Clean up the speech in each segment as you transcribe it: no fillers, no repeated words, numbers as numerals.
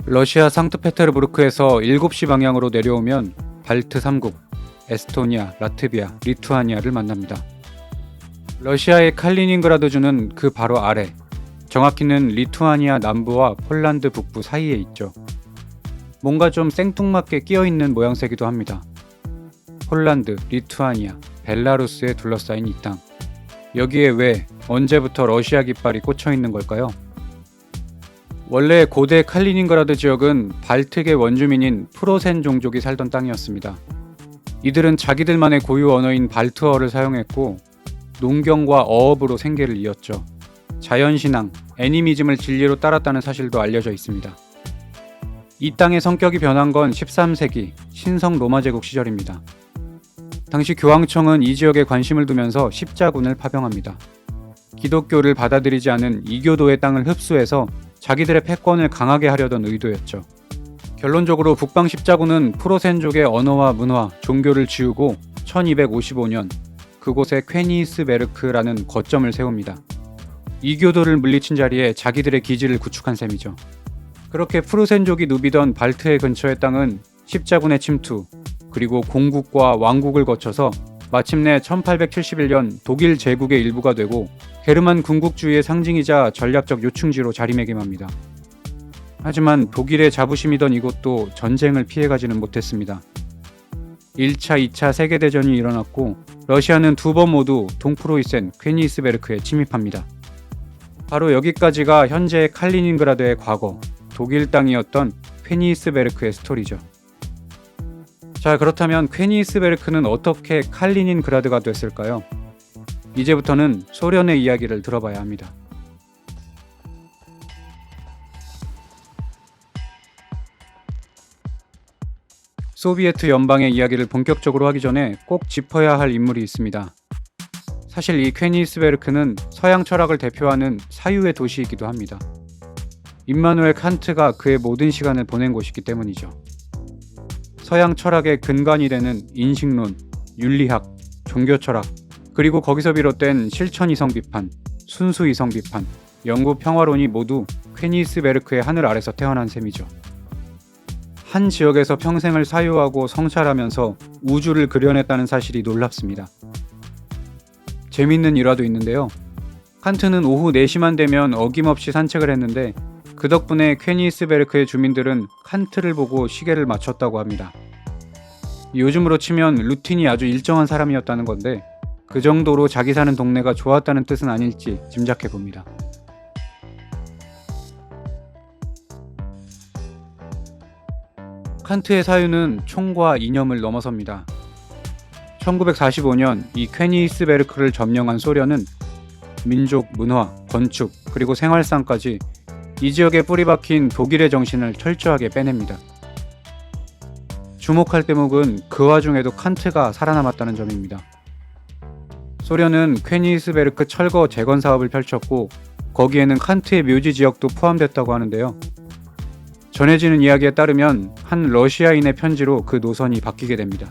러시아 상트페테르부르크에서 7시 방향으로 내려오면 발트 3국, 에스토니아, 라트비아, 리투아니아를 만납니다. 러시아의 칼리닝그라드주는 그 바로 아래, 정확히는 리투아니아 남부와 폴란드 북부 사이에 있죠. 뭔가 좀 생뚱맞게 끼어있는 모양새기도 합니다. 폴란드, 리투아니아, 벨라루스에 둘러싸인 이 땅. 여기에 왜, 언제부터 러시아 깃발이 꽂혀있는 걸까요? 원래 고대 칼리닝그라드 지역은 발트계 원주민인 프로센 종족이 살던 땅이었습니다. 이들은 자기들만의 고유 언어인 발트어를 사용했고 농경과 어업으로 생계를 이었죠. 자연신앙, 애니미즘을 진리로 따랐다는 사실도 알려져 있습니다. 이 땅의 성격이 변한 건 13세기 신성 로마 제국 시절입니다. 당시 교황청은 이 지역에 관심을 두면서 십자군을 파병합니다. 기독교를 받아들이지 않은 이교도의 땅을 흡수해서 자기들의 패권을 강하게 하려던 의도였죠. 결론적으로 북방 십자군은 프로센족의 언어와 문화, 종교를 지우고 1255년 그곳에 퀘니스베르크라는 거점을 세웁니다. 이교도를 물리친 자리에 자기들의 기지를 구축한 셈이죠. 그렇게 프로센족이 누비던 발트해 근처의 땅은 십자군의 침투, 그리고 공국과 왕국을 거쳐서 마침내 1871년 독일 제국의 일부가 되고 게르만 군국주의의 상징이자 전략적 요충지로 자리매김합니다. 하지만 독일의 자부심이던 이곳도 전쟁을 피해가지는 못했습니다. 1차, 2차 세계대전이 일어났고 러시아는 두 번 모두 동프로이센, 퀘니스베르크에 침입합니다. 바로 여기까지가 현재 칼리닝그라드의 과거, 독일 땅이었던 퀘니스베르크의 스토리죠. 자, 그렇다면 퀘니스베르크는 어떻게 칼리닝그라드가 됐을까요? 이제부터는 소련의 이야기를 들어봐야 합니다. 소비에트 연방의 이야기를 본격적으로 하기 전에 꼭 짚어야 할 인물이 있습니다. 사실 이 퀘니스베르크는 서양 철학을 대표하는 사유의 도시이기도 합니다. 임마누엘 칸트가 그의 모든 시간을 보낸 곳이기 때문이죠. 서양 철학의 근간이 되는 인식론, 윤리학, 종교철학, 그리고 거기서 비롯된 실천이성 비판, 순수이성 비판, 영구 평화론이 모두 퀘니스베르크의 하늘 아래서 태어난 셈이죠. 한 지역에서 평생을 사유하고 성찰하면서 우주를 그려냈다는 사실이 놀랍습니다. 재밌는 일화도 있는데요. 칸트는 오후 4시만 되면 어김없이 산책을 했는데 그 덕분에 퀘니스베르크의 주민들은 칸트를 보고 시계를 맞췄다고 합니다. 요즘으로 치면 루틴이 아주 일정한 사람이었다는 건데 그 정도로 자기 사는 동네가 좋았다는 뜻은 아닐지 짐작해 봅니다. 칸트의 사유는 총과 이념을 넘어섭니다. 1945년 이 퀘니스베르크를 점령한 소련은 민족, 문화, 건축, 그리고 생활상까지 이 지역에 뿌리박힌 독일의 정신을 철저하게 빼냅니다. 주목할 대목은 그 와중에도 칸트가 살아남았다는 점입니다. 소련은 퀘니스베르크 철거 재건 사업을 펼쳤고 거기에는 칸트의 묘지 지역도 포함됐다고 하는데요. 전해지는 이야기에 따르면 한 러시아인의 편지로 그 노선이 바뀌게 됩니다.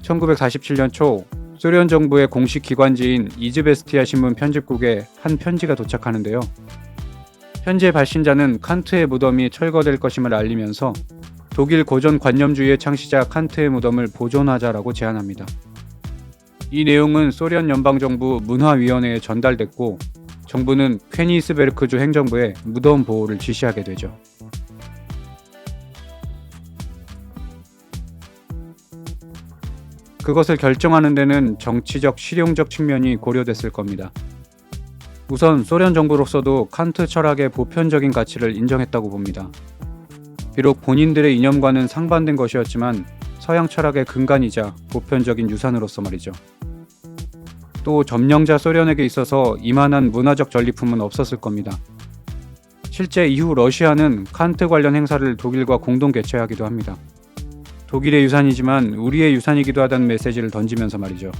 1947년 초 소련 정부의 공식 기관지인 이즈베스티아 신문 편집국에 한 편지가 도착하는데요. 편지의 발신자는 칸트의 무덤이 철거될 것임을 알리면서 독일 고전 관념주의의 창시자 칸트의 무덤을 보존하자라고 제안합니다. 이 내용은 소련 연방정부 문화위원회에 전달됐고 정부는 퀘니스베르크주 행정부에 무덤 보호를 지시하게 되죠. 그것을 결정하는 데는 정치적, 실용적 측면이 고려됐을 겁니다. 우선 소련 정부로서도 칸트 철학의 보편적인 가치를 인정했다고 봅니다. 비록 본인들의 이념과는 상반된 것이었지만 서양 철학의 근간이자 보편적인 유산으로서 말이죠. 또 점령자 소련에게 있어서 이만한 문화적 전리품은 없었을 겁니다. 실제 이후 러시아는 칸트 관련 행사를 독일과 공동 개최하기도 합니다. 독일의 유산이지만 우리의 유산이기도 하다는 메시지를 던지면서 말이죠.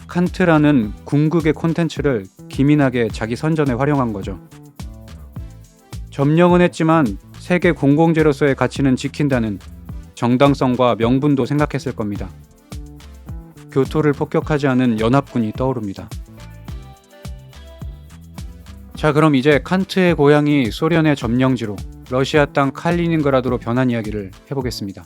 칸트라는 궁극의 콘텐츠를 기민하게 자기 선전에 활용한 거죠. 점령은 했지만 세계 공공재로서의 가치는 지킨다는 정당성과 명분도 생각했을 겁니다. 교토를 폭격하지 않은 연합군이 떠오릅니다. 자, 그럼 이제 칸트의 고향이 소련의 점령지로 러시아 땅 칼리닝그라드로 변한 이야기를 해보겠습니다.